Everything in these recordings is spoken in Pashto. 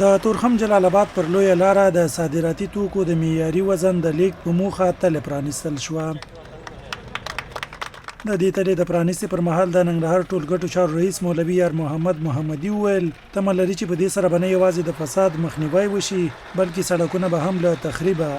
د تورخم جلال آباد پر لویه لاره د صادراتي توکو د معیاري وزن د لیږد په موخه تله پرانیستل شوه. د دې تلې د پرانیستې پر مهال د ننګرهار ټولګټو چارو رئیس مولوي یار محمد محمدي وویل تمه لري چې په دې سره به نه یوازې د فساد مخنیوی وشي بلکې سړکونه به هم له تخریبه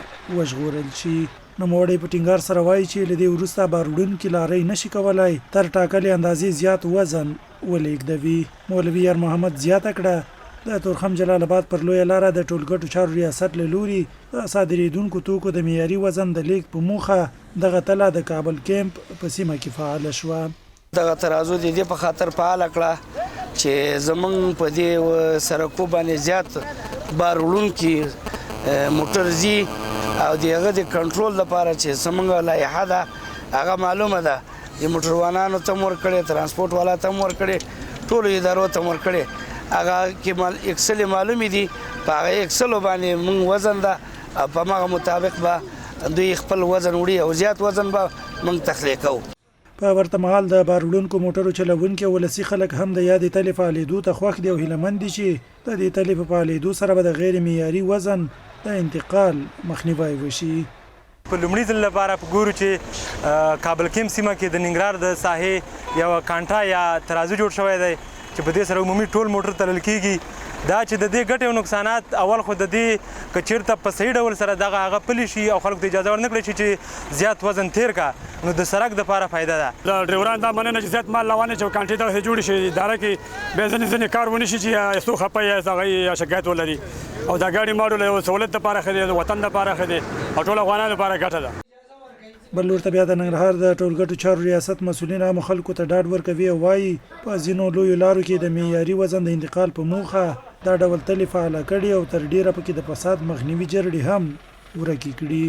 وژغورل شي. نوموړی په ټینګار سره وایي چې له دې وروسته بار وړونکي لارۍ نشي کولی تر ټاکلې اندازې زیات وزن ولېږدوي. مولوي یار محمد زیاته کړه د تورخم جلال آباد پر لویه لاره د ټولګټو چارو ریاست له لوري د صادرېدونکو توکو د معیاري وزن د لیږد په موخه دغه تله د کابل کیمپ په سیمه کې فعاله شوه. دغه ترازو د دې په خاطر فعاله کړه چې زمونږ په دې سړکو باندې زیات بار وړونکي موټر ځي او د هغه د کنټرول لپاره چې زمونږ لایحه ده هغه معلومه ده د موټروانانو ته هم ورکړې ترانسپورټ والا ته هم ورکړې ټولو ادارو ته هم ورکړې هغه کې اکسل معلومې دي په هغه اکسلو باندې موږ وزن ده او په هغه مطابق به دوی خپل وزن وړي او زیات وزن به موږ تخلیه کوو. په ورته مهال د بار وړونکو موټرو چلوونکي ولسي خلک هم د یادې تلې فعالېدو ته خوښ دي او هیلهمند دي چې د دې تلې په فعالېدو سره به د غیر معیاري وزن د انتقال مخنیوی وشي. په لومړي ځل لپاره په ګورو چې کابل کیمپ سیمه کې د ننګرهار د ساحې یو کانټا یا ترازو جوړ شوی دی چې په دې سره عمومي ټول موټر تلل کېږي. دا چې د دې ګټې او نقصانات اول خو د دې که چېرته په صحیح ډول سره دغه هغه پلي شي او خلکو ته اجازه ورنه کړی شي چې زیات وزن تیر کا نو د سړک دپاره فایده ده. د ډریوران دا مننه چې زیات مال روانې چې کانټې دغسې جوړې شي اداره کې بیا ځینې کار ونه شي چې څوک خفه یا هغه یا شکایت ولري او دا ګاډي ماډل یو سهولت دپاره ښه دی د وطن دپاره ښه دی او ټول افغانانو لپاره ګټه ده. بل لور ته بیا د ننګرهار د ټولګټو چارو ریاست مسؤلین عامو خلکو ته ډاډ ورکوي او وایي په ځینو لویو لارو کې د معیاري وزن د انتقال په موخه دا ډول تلې فعاله کړي او تر ډیره پکې د فساد مخنیوي جرړې هم ورکې کړي.